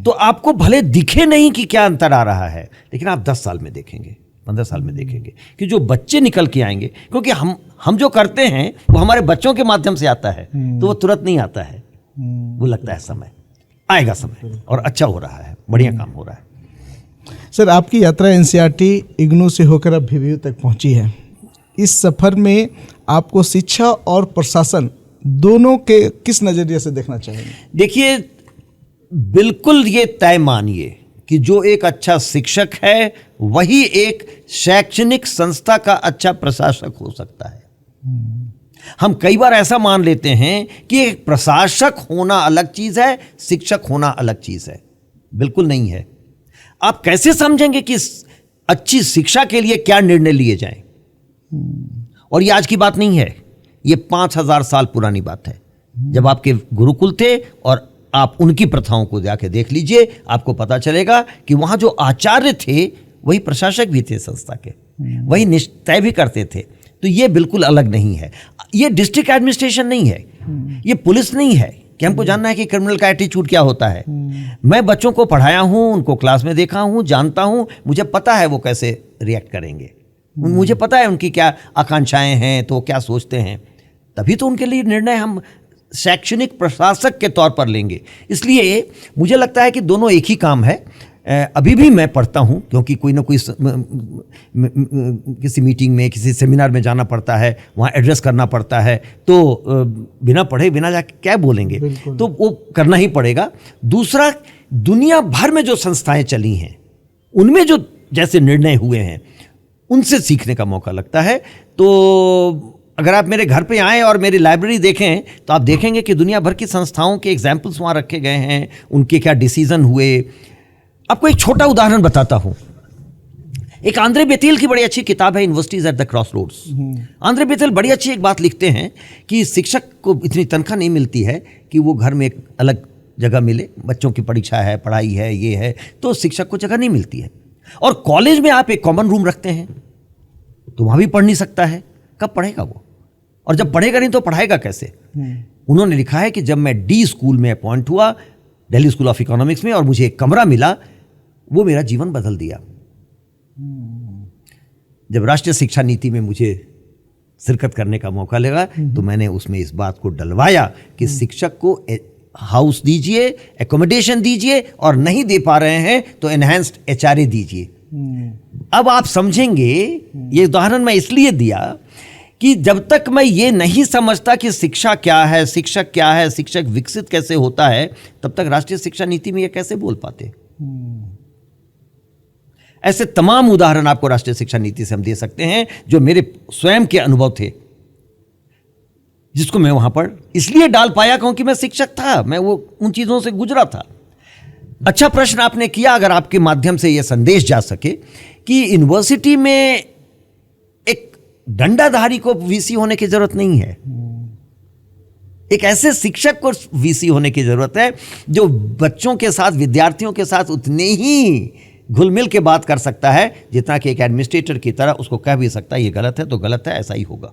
तो आपको भले दिखे नहीं कि क्या अंतर आ रहा है, लेकिन आप 10 साल में देखेंगे, 15 साल में देखेंगे कि जो बच्चे निकल के आएंगे, क्योंकि हम जो करते हैं वो हमारे बच्चों के माध्यम से आता है, तो वो तुरंत नहीं आता है, वो लगता है समय आएगा, समय और अच्छा हो रहा है, बढ़िया काम हो रहा है। सर, आपकी यात्रा एनसीईआरटी इग्नू से होकर अब VVU तक पहुंची है। इस सफर में आपको शिक्षा और प्रशासन दोनों के किस नजरिए से देखना चाहेंगे? देखिए, बिल्कुल ये तय मानिए कि जो एक अच्छा शिक्षक है वही एक शैक्षणिक संस्था का अच्छा प्रशासक हो सकता है। हम कई बार ऐसा मान लेते हैं कि एक प्रशासक होना अलग चीज है, शिक्षक होना अलग चीज है। बिल्कुल नहीं है। आप कैसे समझेंगे कि अच्छी शिक्षा के लिए क्या निर्णय लिए जाएं? और ये आज की बात नहीं है, ये 5000 साल पुरानी बात है। जब आपके गुरुकुल थे और आप उनकी प्रथाओं को जाके देख लीजिए, आपको पता चलेगा कि वहां जो आचार्य थे वही प्रशासक भी थे संस्था के, वही तय भी करते थे। तो ये बिल्कुल अलग नहीं है। ये डिस्ट्रिक्ट एडमिनिस्ट्रेशन नहीं है, ये पुलिस नहीं है कि हमको जानना है कि क्रिमिनल का एटीट्यूड क्या होता है। मैं बच्चों को पढ़ाया हूं, उनको क्लास में देखा हूं, जानता हूं, मुझे पता है वो कैसे रिएक्ट करेंगे, मुझे पता है उनकी क्या आकांक्षाएं हैं, तो क्या सोचते हैं। तभी तो उनके लिए निर्णय हम शैक्षणिक प्रशासक के तौर पर लेंगे। इसलिए मुझे लगता है कि दोनों एक ही काम है। अभी भी मैं पढ़ता हूँ, क्योंकि कोई ना कोई किसी मीटिंग में, किसी सेमिनार में जाना पड़ता है, वहाँ एड्रेस करना पड़ता है, तो बिना पढ़े बिना जाके क्या बोलेंगे, तो वो करना ही पड़ेगा। दूसरा, दुनिया भर में जो संस्थाएं चली हैं उनमें जो जैसे निर्णय हुए हैं उनसे सीखने का मौका लगता है। तो अगर आप मेरे घर पे आएँ और मेरी लाइब्रेरी देखें तो आप देखेंगे कि दुनिया भर की संस्थाओं के एग्जाम्पल्स वहाँ रखे गए हैं, उनके क्या डिसीजन हुए। आपको एक छोटा उदाहरण बताता हूँ। एक आंद्रे बेतेल की बड़ी अच्छी किताब है, universities at the crossroads. Andre Beteille बड़ी अच्छी एक बात लिखते हैं कि शिक्षक को इतनी तनख्वाह नहीं मिलती है कि वो घर में एक अलग जगह मिले। बच्चों की परीक्षा है, पढ़ाई है, ये है, तो शिक्षक को जगह नहीं मिलती है। और कॉलेज में आप एक कॉमन रूम रखते हैं तो वहाँ भी पढ़ नहीं सकता है। कब पढ़ेगा वो? और जब पढ़ेगा नहीं तो पढ़ाएगा कैसे? उन्होंने लिखा है कि जब मैं डी स्कूल में अपॉइंट हुआ, दिल्ली स्कूल ऑफ इकोनॉमिक्स में, और मुझे एक कमरा मिला, वो मेरा जीवन बदल दिया। जब राष्ट्रीय शिक्षा नीति में मुझे शिरकत करने का मौका लगा तो मैंने उसमें इस बात को डलवाया कि शिक्षक को हाउस दीजिए, एकोमोडेशन दीजिए, और नहीं दे पा रहे हैं तो एनहांस्ड HRA दीजिए। अब आप समझेंगे, ये उदाहरण मैं इसलिए दिया कि जब तक मैं ये नहीं समझता कि शिक्षा क्या है, शिक्षक क्या है, शिक्षक विकसित कैसे होता है, तब तक राष्ट्रीय शिक्षा नीति में ये कैसे बोल पाते। ऐसे तमाम उदाहरण आपको राष्ट्रीय शिक्षा नीति से हम दे सकते हैं जो मेरे स्वयं के अनुभव थे, जिसको मैं वहां पर इसलिए डाल पाया क्योंकि मैं शिक्षक था, मैं वो उन चीजों से गुजरा था। अच्छा प्रश्न आपने किया। अगर आपके माध्यम से यह संदेश जा सके कि यूनिवर्सिटी में एक डंडाधारी को वीसी होने की जरूरत नहीं है, एक ऐसे शिक्षक को वीसी होने की जरूरत है जो बच्चों के साथ, विद्यार्थियों के साथ उतने ही घुल मिल के बात कर सकता है जितना कि एक एडमिनिस्ट्रेटर की तरह उसको कह भी सकता है ये गलत है तो गलत है, ऐसा ही होगा।